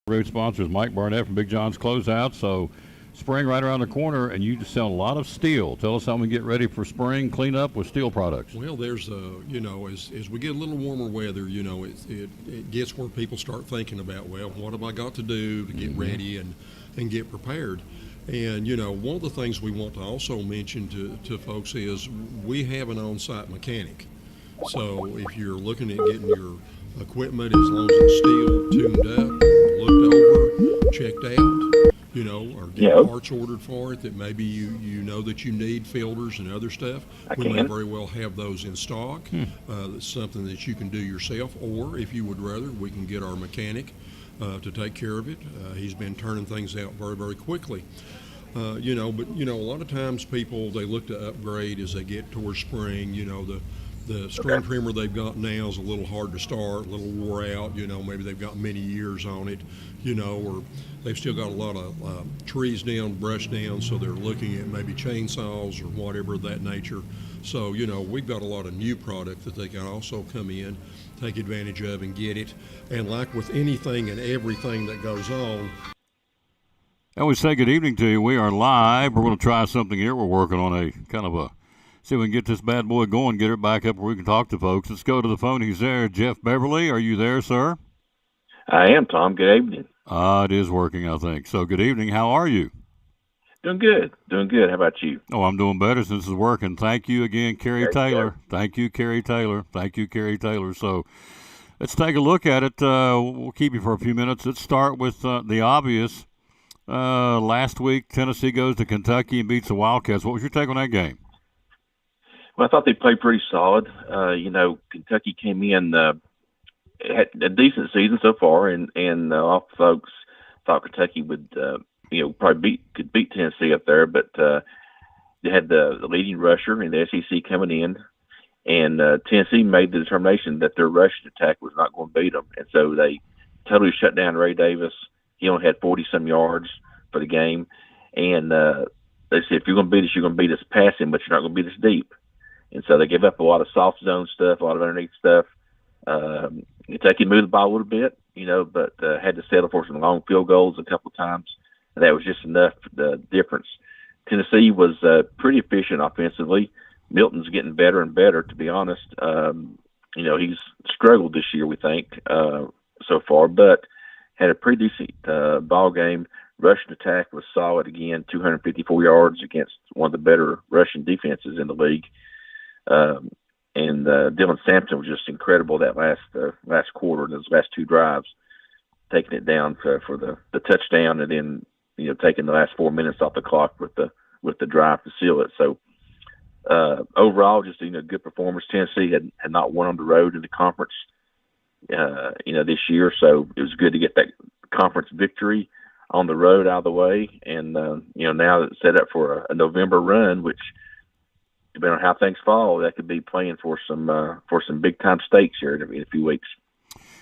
Road sponsors Mike Barnett from Big John's Closeout. So spring right around the corner, and you just sell a lot of steel. Tell us how we get ready for spring cleanup with steel products. Well, there's as we get a little warmer weather, it gets where people start thinking about, well, what have I got to do to get ready and get prepared? And one of the things we want to also mention to folks is we have an on-site mechanic. So if you're looking at getting your equipment, as long as it's steel, tuned up, looked over, checked out, or get parts ordered for it that maybe you know that you need, filters and other stuff, we may very well have those in stock. That's something that you can do yourself, or if you would rather, we can get our mechanic to take care of it. He's been turning things out very, very quickly. But a lot of times people, they look to upgrade as they get towards spring. The string trimmer they've got now is a little hard to start, a little wore out. Maybe they've got many years on it, or they've still got a lot of trees down, brush down, so they're looking at maybe chainsaws or whatever of that nature. So, we've got a lot of new product that they can also come in, take advantage of and get it. And like with anything and everything that goes on. I always say good evening to you. We are live. We're going to try something here. We're working on a kind of a see if we can get this bad boy going, get it back up where we can talk to folks. Let's go to the phone. He's there. Jeff Beverly, are you there, sir? I am, Tom. Good evening. It is working, I think. So good evening. How are you? Doing good. Doing good. How about you? Oh, I'm doing better since it's working. Thank you again, Carrie Taylor. Thank you, Carrie Taylor. Thank you, Carrie Taylor. So let's take a look at it. We'll keep you for a few minutes. Let's start with the obvious. Last week, Tennessee goes to Kentucky and beats the Wildcats. What was your take on that game? Well, I thought they played pretty solid. Kentucky came in, had a decent season so far, and all folks thought Kentucky would, probably could beat Tennessee up there, but they had the leading rusher in the SEC coming in, and Tennessee made the determination that their rushing attack was not going to beat them, and so they totally shut down Ray Davis. He only had 40-some yards for the game, and they said, if you're going to beat us, you're going to beat us passing, but you're not going to beat us deep. And so they gave up a lot of soft zone stuff, a lot of underneath stuff. Kentucky moved the ball a little bit, but had to settle for some long field goals a couple of times. And that was just enough, the difference. Tennessee was pretty efficient offensively. Milton's getting better and better, to be honest. He's struggled this year, we think, so far, but had a pretty decent ball game. Rushing attack was solid again, 254 yards against one of the better rushing defenses in the league. And Dylan Sampson was just incredible that last quarter, those last two drives, taking it down for the touchdown, and then taking the last 4 minutes off the clock with the drive to seal it. So overall, just good performance. Tennessee had not won on the road in the conference, this year, so it was good to get that conference victory on the road out of the way, and now it's set up for a November run, which, depending on how things fall, that could be playing for some big time stakes here in a few weeks.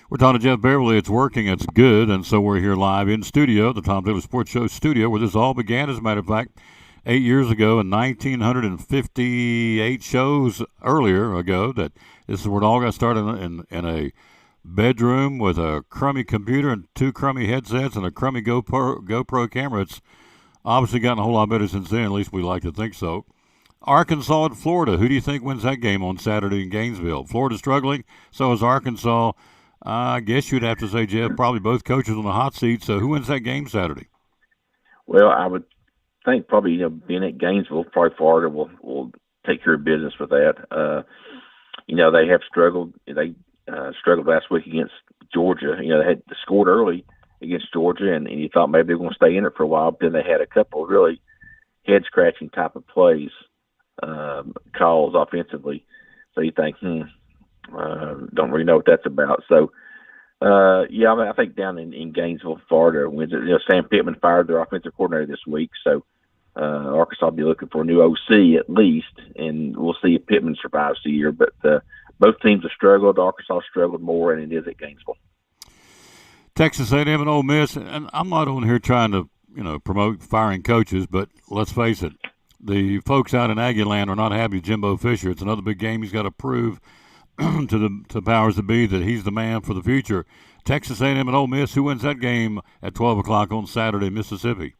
We're talking to Jeff Beverly. It's working. It's good. And so we're here live in studio, the Tom Taylor Sports Show studio, where this all began, as a matter of fact, 8 years ago in 1958 shows earlier ago. That this is where it all got started in a bedroom with a crummy computer and two crummy headsets and a crummy GoPro camera. It's obviously gotten a whole lot better since then. At least we like to think so. Arkansas and Florida. Who do you think wins that game on Saturday in Gainesville? Florida's struggling, so is Arkansas. I guess you'd have to say, Jeff, probably both coaches on the hot seat. So who wins that game Saturday? Well, I would think probably being at Gainesville, probably Florida will take care of business with that. They have struggled. They struggled last week against Georgia. They had scored early against Georgia, and you thought maybe they were going to stay in it for a while. But then they had a couple of really head-scratching type of plays, calls offensively. So you think, don't really know what that's about. So, I think down in Gainesville, Florida wins it. Sam Pittman fired their offensive coordinator this week, so Arkansas will be looking for a new OC at least, and we'll see if Pittman survives the year. But both teams have struggled. Arkansas struggled more, and it is at Gainesville. Texas A&M and Ole Miss, and I'm not on here trying to promote firing coaches, but let's face it, the folks out in Aggie Land are not happy with Jimbo Fisher. It's another big game he's got to prove. to the powers that be that he's the man for the future. Texas A&M and Ole Miss. Who wins that game at 12 o'clock on Saturday, Mississippi?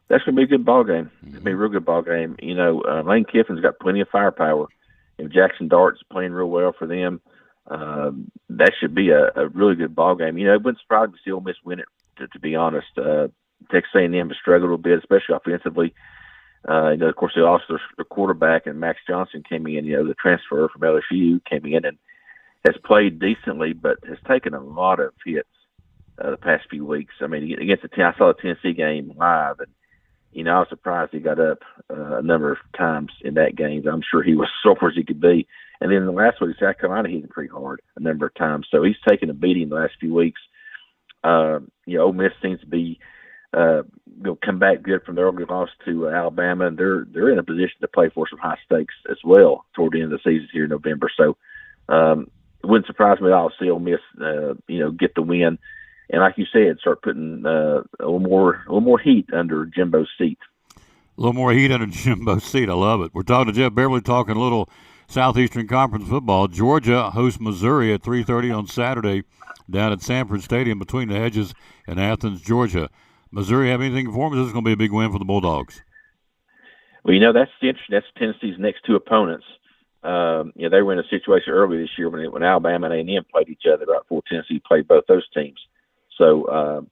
That's going to be a good ball game. It's going to be a real good ball game. Lane Kiffin's got plenty of firepower. If Jackson Dart's playing real well for them, that should be a really good ball game. It wouldn't surprise me to see Ole Miss win it, to be honest. Texas A&M has struggled a little bit, especially offensively. Of course, they lost their quarterback, and Max Johnson came in, the transfer from LSU came in and has played decently, but has taken a lot of hits the past few weeks. I mean, against I saw the Tennessee game live, and I was surprised he got up a number of times in that game. I'm sure he was sore as he could be. And then the last week, South Carolina hit him pretty hard a number of times. So he's taken a beating the last few weeks. Ole Miss seems to be come back good from the early loss to Alabama, and they're in a position to play for some high stakes as well toward the end of the season here in November. So it wouldn't surprise me at all to see Ole Miss, get the win. And like you said, start putting a little more heat under Jimbo's seat. A little more heat under Jimbo's seat. I love it. We're talking to Jeff Beverly, talking a little Southeastern Conference football. Georgia hosts Missouri at 3:30 on Saturday down at Sanford Stadium between the hedges in Athens, Georgia. Missouri have anything for them? This is going to be a big win for the Bulldogs. Well, that's interesting. That's Tennessee's next two opponents. They were in a situation earlier this year when Alabama and A&M played each other right before Tennessee played both those teams. So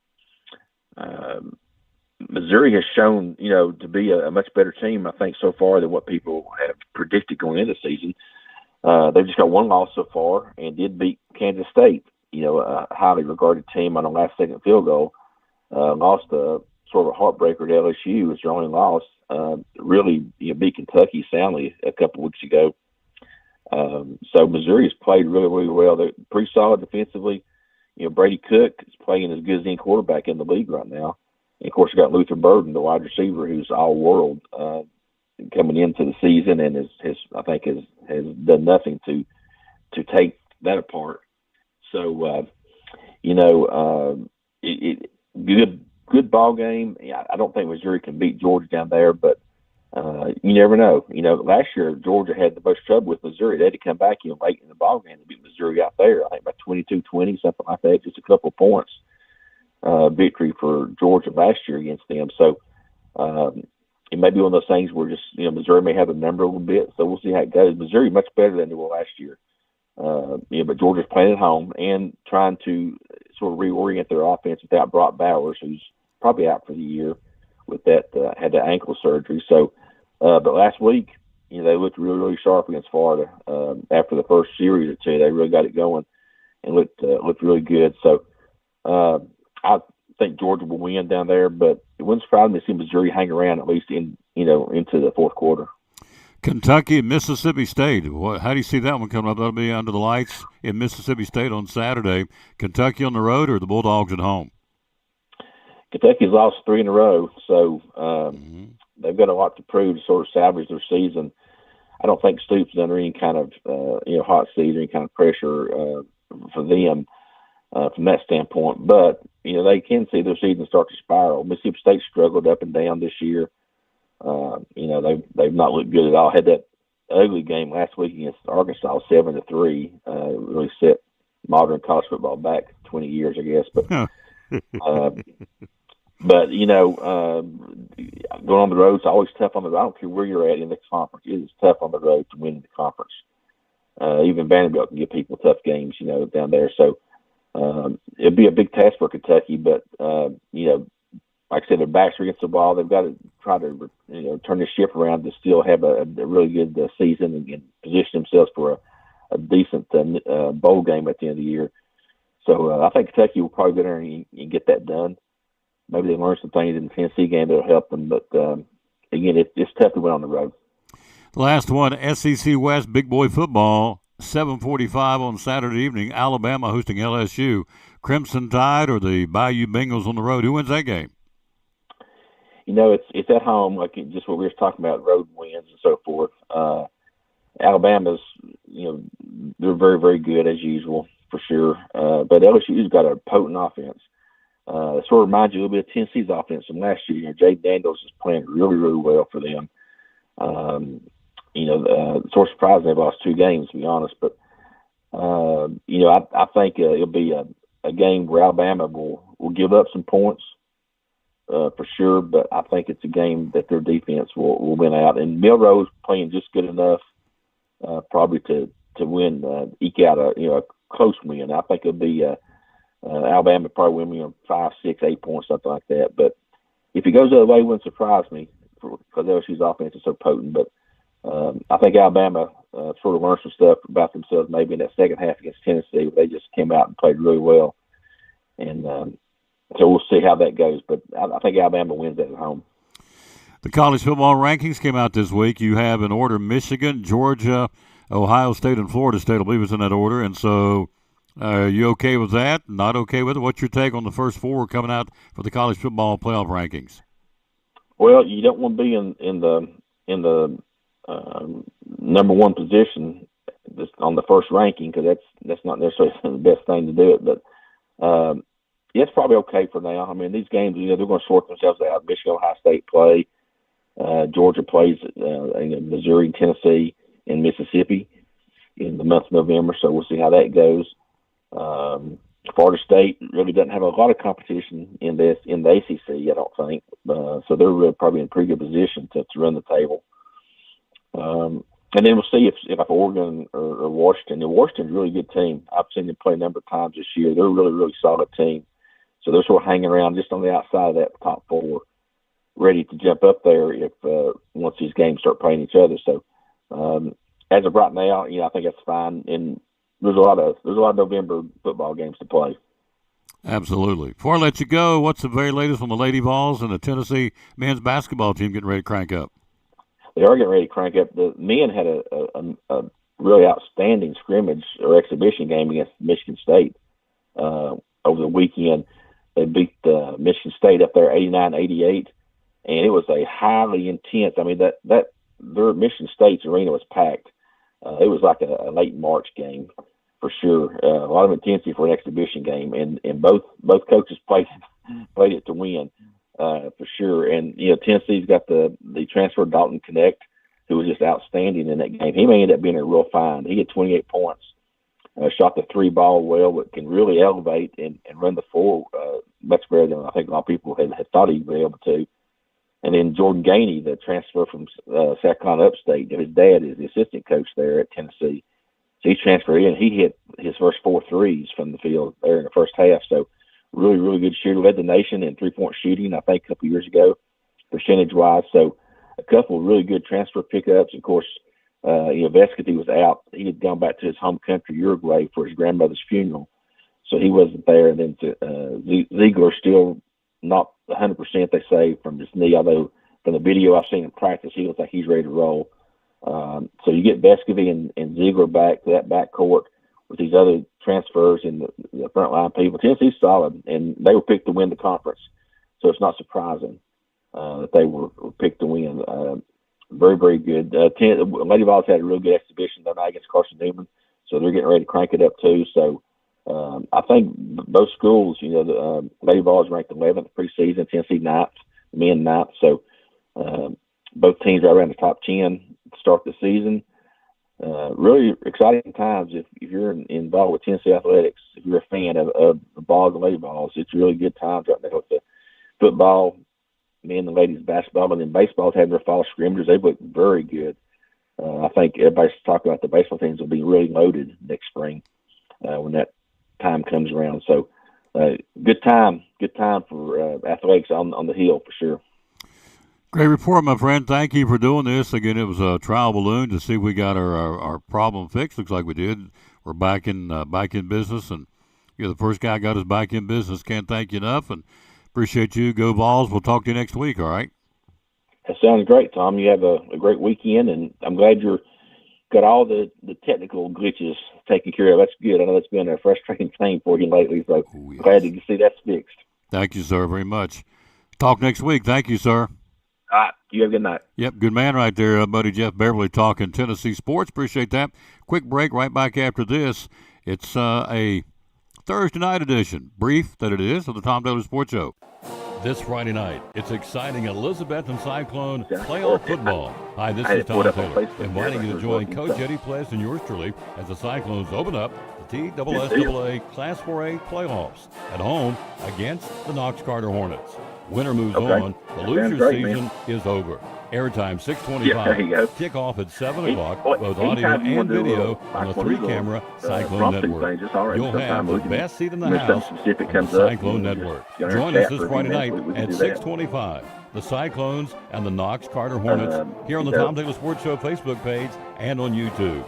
Missouri has shown, to be a much better team, I think, so far than what people have predicted going into the season. They've just got one loss so far and did beat Kansas State, a highly regarded team on a last-second field goal. Lost a sort of a heartbreaker to LSU was their only loss. Really, beat Kentucky soundly a couple weeks ago. So Missouri's played really, really well. They're pretty solid defensively. Brady Cook is playing as good as any quarterback in the league right now. And of course, you got Luther Burden, the wide receiver, who's all world coming into the season, and has done nothing to take that apart. So good ball game. I don't think Missouri can beat Georgia down there, but you never know. Last year Georgia had the most trouble with Missouri. They had to come back late in the ball game to beat Missouri out there. I think by 22-20, something like that, just a couple of points. Victory for Georgia last year against them. So it may be one of those things where just Missouri may have a number a little bit. So we'll see how it goes. Missouri much better than they were last year. But Georgia's playing at home and trying to sort of reorient their offense without Brock Bowers, who's probably out for the year with that had that ankle surgery. So, but last week, they looked really, really sharp against Florida. After the first series or two, they really got it going and looked really good. So, I think Georgia will win down there, but it wouldn't surprise me to see Missouri hang around at least into the fourth quarter. Kentucky and Mississippi State. How do you see that one coming up? That'll be under the lights in Mississippi State on Saturday. Kentucky on the road or the Bulldogs at home? Kentucky's lost 3 in a row, so they've got a lot to prove to sort of salvage their season. I don't think Stoops is under any kind of hot seat or any kind of pressure for them from that standpoint. But they can see their season start to spiral. Mississippi State struggled up and down this year. They've not looked good at all. Had that ugly game last week against Arkansas, 7-3. Really set modern college football back 20 years, I guess. But going on the road is always tough on the road. I don't care where you're at in the conference. It is tough on the road to win the conference. Even Vanderbilt can give people tough games, down there. So it'll be a big task for Kentucky, but like I said, their backs are against the wall. They've got to try to, turn the ship around to still have a really good season and position themselves for a decent bowl game at the end of the year. So I think Kentucky will probably go there and get that done. Maybe they learn some things in the Tennessee game that'll help them. But, again, it's tough to win on the road. The last one, SEC West Big Boy Football, 7:45 on Saturday evening. Alabama hosting LSU. Crimson Tide or the Bayou Bengals on the road. Who wins that game? It's at home, like just what we were talking about, road wins and so forth. Alabama's, they're very, very good as usual, for sure. But LSU's got a potent offense. It sort of reminds you a little bit of Tennessee's offense from last year. Jay Daniels is playing really, really well for them. Sort of surprising they've lost 2 games, to be honest. But I think it'll be a game where Alabama will give up some points for sure, but I think it's a game that their defense will win out. And Milroe's playing just good enough probably to win, eke out a close win. I think it'll be Alabama probably win 5, 6, 8 points, something like that. But if it goes the other way, it wouldn't surprise me because LSU's offense is so potent. But I think Alabama sort of learned some stuff about themselves maybe in that second half against Tennessee, where they just came out and played really well. And so we'll see how that goes. But I think Alabama wins that at home. The college football rankings came out this week. You have in order Michigan, Georgia, Ohio State, and Florida State. I believe it's in that order. And so are you okay with that? Not okay with it? What's your take on the first four coming out for the college football playoff rankings? Well, you don't want to be in the number one position just on the first ranking because that's not necessarily the best thing to do it. But it's probably okay for now. I mean, these games, they're going to sort themselves out. Michigan, Ohio State play. Georgia plays Missouri, Tennessee, and Mississippi in the month of November. So we'll see how that goes. Florida State really doesn't have a lot of competition in the ACC, I don't think. So they're really probably in a pretty good position to run the table. And then we'll see if Oregon or Washington. And Washington's a really good team. I've seen them play a number of times this year. They're a really, really solid team. So they're sort of hanging around just on the outside of that top four, ready to jump up there if once these games start playing each other. So as of right now, I think that's fine. And there's a lot of November football games to play. Absolutely. Before I let you go, what's the very latest on the Lady Vols and the Tennessee men's basketball team getting ready to crank up? They are getting ready to crank up. The men had a really outstanding scrimmage or exhibition game against Michigan State over the weekend. They beat Michigan State up there 89-88, and it was a highly intense. I mean, that their Michigan State's arena was packed. It was like a late March game for sure. A lot of intensity for an exhibition game, and both coaches played it to win. For sure. And, Tennessee's got the transfer Dalton Connect, who was just outstanding in that game. He may end up being a real find. He had 28 points, shot the three ball well, but can really elevate and run the four much better than I think a lot of people had thought he'd be able to. And then Jordan Gainey, the transfer from South Carolina Upstate, his dad is the assistant coach there at Tennessee. So he transferred in. He hit his first 4 threes from the field there in the first half. So really, really good shooter. Led the nation in three-point shooting, I think, a couple years ago, percentage-wise. So a couple of really good transfer pickups. Of course, Vescovy was out. He had gone back to his home country, Uruguay, for his grandmother's funeral. So he wasn't there. And then Ziegler still not 100%, they say, from his knee, although from the video I've seen in practice, he looks like he's ready to roll. So you get Vescovy and Ziegler back to that backcourt with these other transfers and the frontline people. Tennessee's solid, and they were picked to win the conference. So it's not surprising that they were picked to win. Very, very good. Lady Vols had a real good exhibition that night against Carson Newman, so they're getting ready to crank it up too. So I think both schools, the Lady Vols ranked 11th preseason, Tennessee 9th, men 9th. So both teams are around the top 10 to start the season. Really exciting times if you're involved with Tennessee athletics. If you're a fan of the Vols and Lady Vols, it's really good times right now with the football, men and ladies basketball, and then baseball's having their fall scrimmages. They look very good. I think everybody's talking about the baseball teams will be really loaded next spring when that time comes around. So good time for athletics on the hill for sure. Great report, my friend. Thank you for doing this. Again, it was a trial balloon to see if we got our problem fixed. Looks like we did. We're back in business, and you're the first guy got us back in business. Can't thank you enough, and appreciate you. Go Vols. We'll talk to you next week, all right? That sounds great, Tom. You have a great weekend, and I'm glad you're got all the technical glitches taken care of. That's good. I know that's been a frustrating thing for you lately, so yes. Glad to see that's fixed. Thank you, sir, very much. Talk next week. Thank you, sir. All right. You have a good night. Yep, good man right there, buddy Jeff Beverly talking Tennessee sports. Appreciate that. Quick break right back after this. It's a Thursday night edition, brief that it is, of the Tom Daly Sports Show. this Friday night. It's exciting Elizabethton Cyclone Yeah. playoff football. Hi, this I is had pulled Tom up on Taylor, Facebook inviting you here, to I join was Coach looking, Eddie Pless and yours truly as the Cyclones open up the Good deal. TSSAA Class 4A playoffs at home against the Knox Carter Hornets. Winner moves Okay. on. The Sounds loser great, man. season is over. Airtime Yeah, 6:25. there you go. Kickoff at 7 Any- o'clock, boy, both audio anytime you and want to do a video little, on the like one of these 3-camera little Cyclone prompting Network. things, it's all right. You'll Sometime have we the can, best seat in the when house something specific on the comes up, Cyclone just Network. get on our Join us chat this for a few Friday minutes. night We can at do that. 6:25. The Cyclones and the Knox Carter Hornets here on the You know, Tom Taylor Sports Show Facebook page and on YouTube.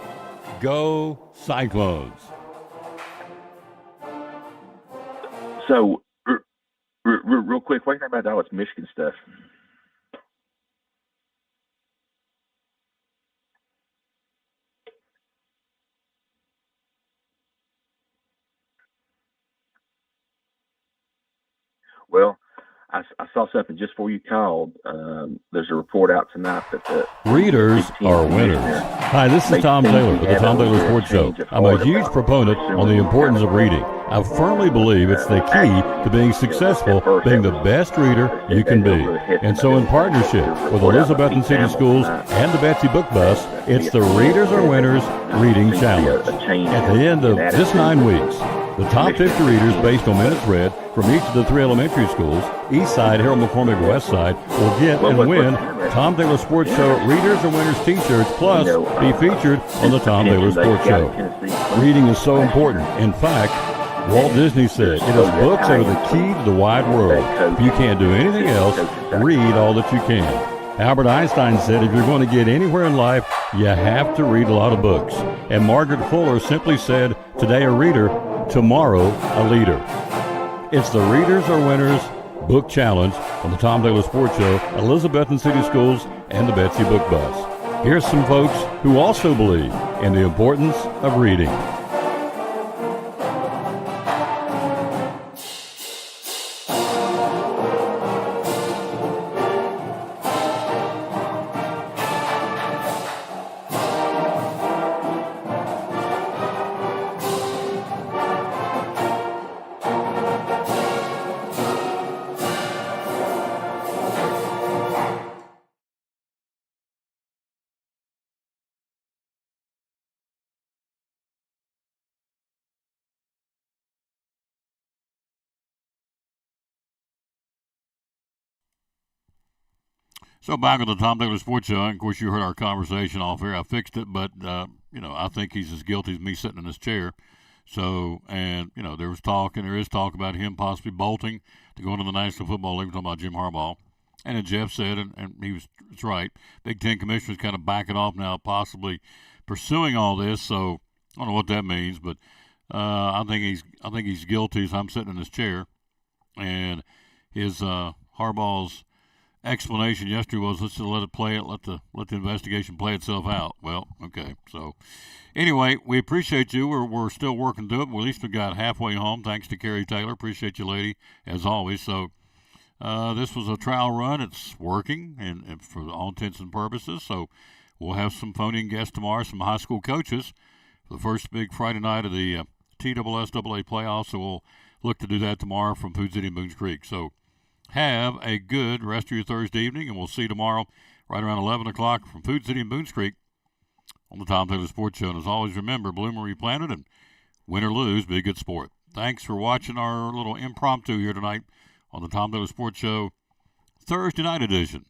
Go Cyclones! So, real quick, what do you think about all this Michigan stuff? Well, I saw something just before you called. There's a report out tonight that the Readers Big Ten are winners. commissioner Hi, this is makes Tom things Taylor we with the have Tom a Taylor little Sports Show. change of I'm a heart huge about proponent on the importance of reading. I firmly believe it's the key to being successful, being the best reader you can be. And so in partnership with Elizabethton City Schools and the Betsy Book Bus, it's the Readers Are Winners Reading Challenge. At the end of this 9 weeks, the top 50 readers based on minutes read from each of the 3 elementary schools, East Side, Harold McCormick, West Side, will get and win Tom Taylor Sports Show Readers Are Winners t-shirts, plus be featured on the Tom Taylor Sports Show. Reading is so important. In fact, Walt Disney said, "It is books that are the key to the wide world. If you can't do anything else, read all that you can." Albert Einstein said, "If you're going to get anywhere in life, you have to read a lot of books." And Margaret Fuller simply said, "Today a reader, tomorrow a leader." It's the Readers Are Winners Book Challenge on the Tom Taylor Sports Show, Elizabethton City Schools, and the Betsy Book Bus. Here's some folks who also believe in the importance of reading. So back at the Tom Taylor Sports Show, and of course you heard our conversation off air. I fixed it, but I think he's as guilty as me sitting in this chair. So, and there was talk, and there is talk about him possibly bolting to go into the National Football League. We're talking about Jim Harbaugh, and as Jeff said, and it's right. Big Ten commissioners kind of backing off now, possibly pursuing all this. So I don't know what that means, but I think he's guilty as I'm sitting in this chair, and his Harbaugh's explanation yesterday was, let's just let it play it, let the investigation play itself out. Well, okay. So anyway, we appreciate you. We're still working through it, but at least we got halfway home. Thanks to Carrie Taylor. Appreciate you, lady, as always. So this was a trial run. It's working, and for all intents and purposes. So we'll have some phone-in guests tomorrow, some high school coaches for the first big Friday night of the TSSAA playoffs. So we'll look to do that tomorrow from Food City and Boones Creek. So have a good rest of your Thursday evening, and we'll see you tomorrow right around 11 o'clock from Food City and Boones Creek on the Tom Taylor Sports Show. And as always, remember, bloom or replant it, and win or lose, be a good sport. Thanks for watching our little impromptu here tonight on the Tom Taylor Sports Show Thursday night edition.